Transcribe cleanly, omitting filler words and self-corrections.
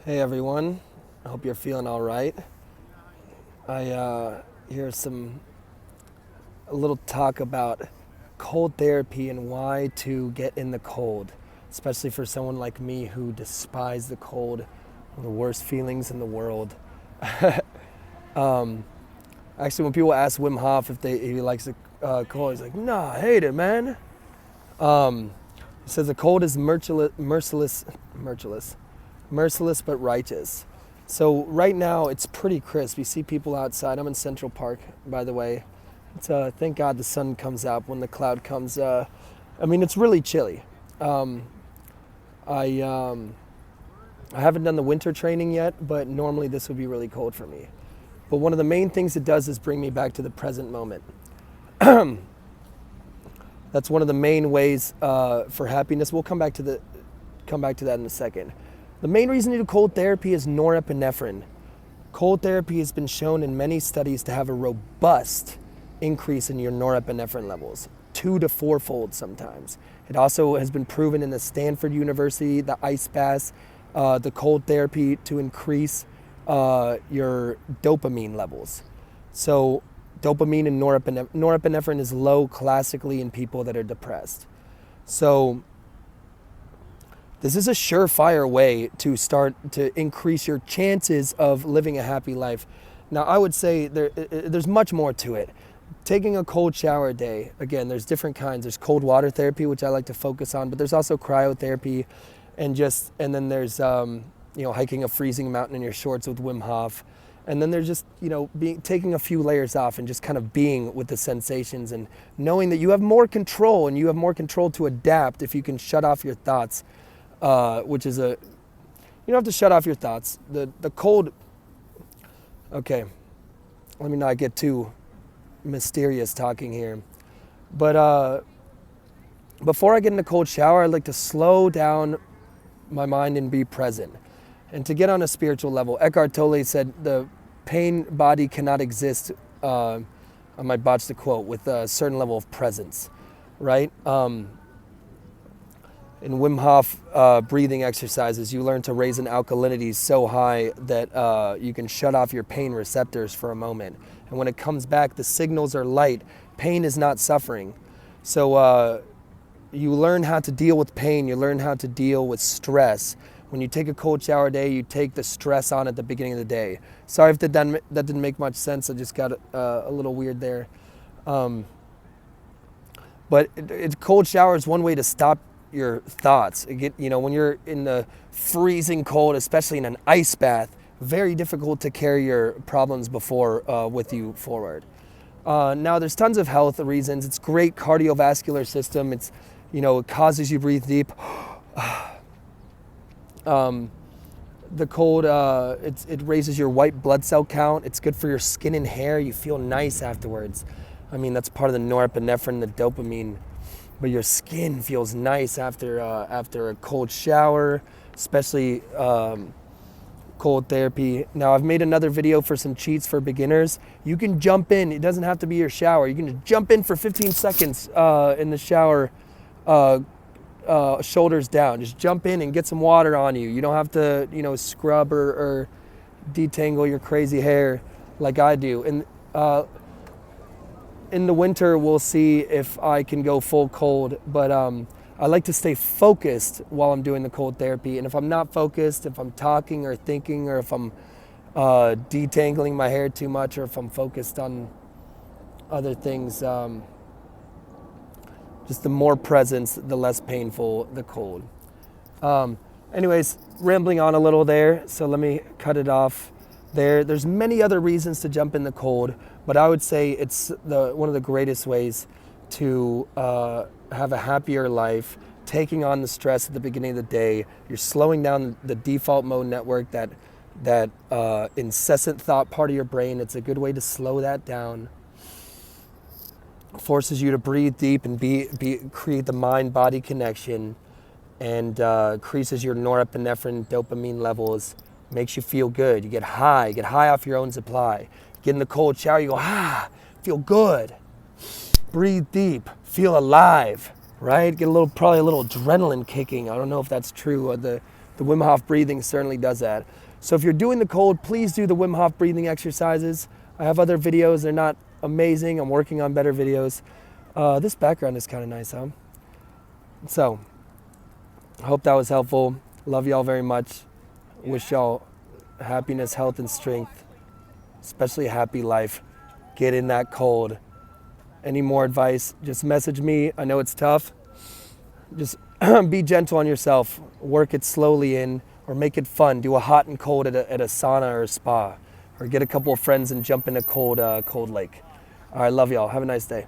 Hey everyone, I hope you're feeling all right. Here's a little talk about cold therapy and why to get in the cold, especially for someone like me who despises the cold, one of the worst feelings in the world. um, Actually, when people ask Wim Hof if he likes the cold, he's like, "Nah, I hate it, man." Um, he says the cold is merciless but righteous. So right now it's pretty crisp. You see people outside. I'm in Central Park, by the way. Thank God the sun comes out when the cloud comes. It's really chilly. Um, I I haven't done the winter training yet, but normally this would be really cold for me. But one of the main things it does is bring me back to the present moment. That's one of the main ways for happiness. We'll come back to that in a second. The main reason to do cold therapy is norepinephrine. Cold therapy has been shown in many studies to have a robust increase in your norepinephrine levels, 2 to 4-fold sometimes. It also has been proven in the Stanford University, the ice baths, the cold therapy to increase your dopamine levels. So dopamine and norepinephrine is low classically in people that are depressed. So this is a surefire way to start to increase your chances of living a happy life. Now, I would say there's much more to it. Taking a cold shower a day, again, there's different kinds. There's cold water therapy, which I like to focus on, but there's also cryotherapy, and then there's hiking a freezing mountain in your shorts with Wim Hof, and then there's just taking a few layers off and just kind of being with the sensations and knowing that you have more control and you have more control to adapt if you can shut off your thoughts. You don't have to shut off your thoughts. The cold, okay, let me not get too mysterious talking here. But before I get in a cold shower, I'd like to slow down my mind and be present. And to get on a spiritual level, Eckhart Tolle said the pain body cannot exist, I might botch the quote, with a certain level of presence, right? In Wim Hof breathing exercises, you learn to raise an alkalinity so high that you can shut off your pain receptors for a moment. And when it comes back, the signals are light. Pain is not suffering. So you learn how to deal with pain. You learn how to deal with stress. When you take a cold shower day, you take the stress on at the beginning of the day. Sorry if that didn't make much sense. I just got a little weird there. But cold shower is one way to stop your thoughts. When you're in the freezing cold, especially in an ice bath, very difficult to carry your problems with you forward. Now there's tons of health reasons. It's great cardiovascular system. It causes you to breathe deep. The cold, it raises your white blood cell count. It's good for your skin and hair. You feel nice afterwards. That's part of the norepinephrine, the dopamine. But your skin feels nice after a cold shower, especially cold therapy. Now, I've made another video for some cheats for beginners. You can jump in. It doesn't have to be your shower. You can just jump in for 15 seconds in the shower, shoulders down. Just jump in and get some water on you. You don't have to, scrub or detangle your crazy hair like I do. And in the winter, we'll see if I can go full cold, but I like to stay focused while I'm doing the cold therapy. And if I'm not focused, if I'm talking or thinking, or if I'm detangling my hair too much, or if I'm focused on other things, just the more presence, the less painful the cold. Anyways, rambling on a little there, so let me cut it off there. There's many other reasons to jump in the cold, but I would say it's one of the greatest ways to have a happier life, taking on the stress at the beginning of the day. You're slowing down the default mode network, that incessant thought part of your brain. It's a good way to slow that down. Forces you to breathe deep and create the mind-body connection, and increases your norepinephrine, dopamine levels. Makes you feel good. You get high off your own supply. Get in the cold shower, you go, feel good. Breathe deep, feel alive, right? Get probably a little adrenaline kicking. I don't know if that's true. The The Wim Hof breathing certainly does that. So if you're doing the cold, please do the Wim Hof breathing exercises. I have other videos. They're not amazing. I'm working on better videos. This background is kind of nice, huh? So, I hope that was helpful. Love y'all very much. Wish y'all happiness, health, and strength, especially a happy life. Get in that cold. Any more advice, just message me. I know it's tough. Just be gentle on yourself. Work it slowly in, or make it fun. Do a hot and cold at a sauna or a spa, or get a couple of friends and jump in a cold lake. All right, love y'all. Have a nice day.